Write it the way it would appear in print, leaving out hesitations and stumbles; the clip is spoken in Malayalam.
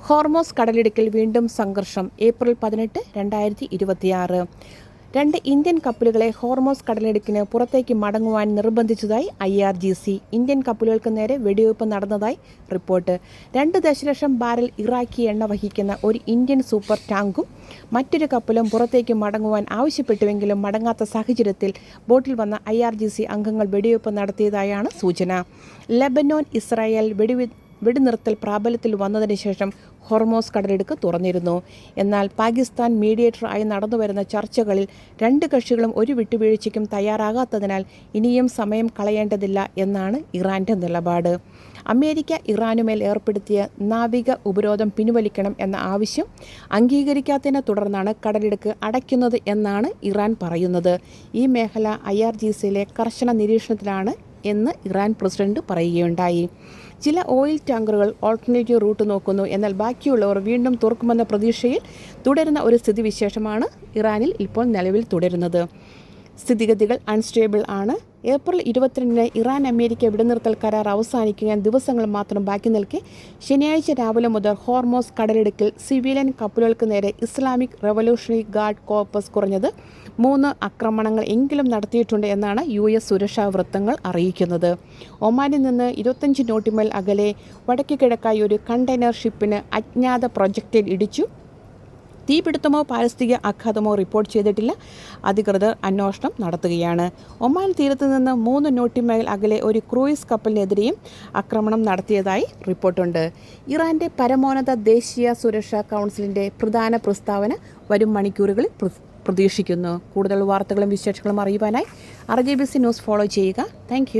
ഹോർമോസ് കടലിടുക്കിൽ വീണ്ടും സംഘർഷം. ഏപ്രിൽ 18, 2026. 2 ഇന്ത്യൻ കപ്പലുകളെ ഹോർമോസ് കടലിടുക്കിന് പുറത്തേക്ക് മടങ്ങുവാൻ നിർബന്ധിച്ചതായി IRGC. ഇന്ത്യൻ കപ്പലുകൾക്ക് നേരെ വെടിവയ്പ് നടന്നതായി റിപ്പോർട്ട്. 2 ദശലക്ഷം ബാരൽ ഇറാഖി എണ്ണ വഹിക്കുന്ന ഒരു ഇന്ത്യൻ സൂപ്പർ ടാങ്കും മറ്റൊരു കപ്പലും പുറത്തേക്ക് മടങ്ങുവാൻ ആവശ്യപ്പെട്ടുവെങ്കിലും മടങ്ങാത്ത സാഹചര്യത്തിൽ ബോട്ടിൽ വന്ന IRGC അംഗങ്ങൾ വെടിവയ്പ് നടത്തിയതായാണ് സൂചന. ലെബനോൻ ഇസ്രായേൽ വെടിനിർത്തൽ പ്രാബല്യത്തിൽ വന്നതിന് ശേഷം ഹോർമോസ് കടലിടുക്ക് തുറന്നിരുന്നു. എന്നാൽ പാകിസ്ഥാൻ മീഡിയേറ്റർ ആയി നടന്നുവരുന്ന ചർച്ചകളിൽ 2 കക്ഷികളും ഒരു വിട്ടുവീഴ്ചയ്ക്കും തയ്യാറാകാത്തതിനാൽ ഇനിയും സമയം കളയേണ്ടതില്ല എന്നാണ് ഇറാന്റെ നിലപാട്. അമേരിക്ക ഇറാനുമേൽ ഏർപ്പെടുത്തിയ നാവിക ഉപരോധം പിൻവലിക്കണം എന്ന ആവശ്യം അംഗീകരിക്കാത്തതിനെ തുടർന്നാണ് കടലിടുക്ക് അടയ്ക്കുന്നത് എന്നാണ് ഇറാൻ പറയുന്നത്. ഈ മേഖല IRGCയിലെ കർശന നിരീക്ഷണത്തിലാണ് എന്ന് ഇറാൻ പ്രസിഡന്റ് പറയുകയുണ്ടായി. ചില ഓയിൽ ടാങ്കറുകൾ ഓൾട്ടർനേറ്റീവ് റൂട്ട് നോക്കുന്നു, എന്നാൽ ബാക്കിയുള്ളവർ വീണ്ടും തുറക്കുമെന്ന പ്രതീക്ഷയിൽ തുടരുന്ന ഒരു സ്ഥിതിവിശേഷമാണ് ഇറാനിൽ ഇപ്പോൾ നിലവിൽ തുടരുന്നത്. സ്ഥിതിഗതികൾ അൺസ്റ്റേബിൾ ആണ്. ഏപ്രിൽ 22 ഇറാൻ അമേരിക്ക വെടിനിർത്തൽ കരാർ അവസാനിക്കാൻ ദിവസങ്ങൾ മാത്രം ബാക്കി നിൽക്കെ ശനിയാഴ്ച രാവിലെ മുതൽ ഹോർമോസ് കടലിടുക്കിൽ സിവിലിയൻ കപ്പലുകൾക്ക് നേരെ ഇസ്ലാമിക് റവല്യൂഷണറി ഗാർഡ് കോർപ്പസ് കുറഞ്ഞത് 3 ആക്രമണങ്ങൾ എങ്കിലും നടത്തിയിട്ടുണ്ട് എന്നാണ് US സുരക്ഷാ വൃത്തങ്ങൾ അറിയിക്കുന്നത്. ഒമാനിൽ നിന്ന് 25 നോട്ടിമൈൽ അകലെ വടക്ക് കിഴക്കായി ഒരു കണ്ടെയ്നർ ഷിപ്പിന് അജ്ഞാത പ്രൊജക്ടൈൽ ഇടിച്ചു. തീപിടുത്തമോ പാരിസ്ഥിതിക ആഘാതമോ റിപ്പോർട്ട് ചെയ്തിട്ടില്ല. അധികൃതർ അന്വേഷണം നടത്തുകയാണ്. ഒമാൻ തീരത്ത് നിന്ന് 3 നോട്ടിമൈൽ അകലെ ഒരു ക്രൂയിസ് കപ്പലിനെതിരെയും ആക്രമണം നടത്തിയതായി റിപ്പോർട്ടുണ്ട്. ഇറാന്റെ പരമോന്നത ദേശീയ സുരക്ഷാ കൗൺസിലിന്റെ പ്രധാന പ്രസ്താവന വരും മണിക്കൂറുകളിൽ പ്രതീക്ഷിക്കുന്നു. കൂടുതൽ വാർത്തകളും വിശേഷങ്ങളും അറിയുവാനായി RJBC ന്യൂസ് ഫോളോ ചെയ്യുക. താങ്ക്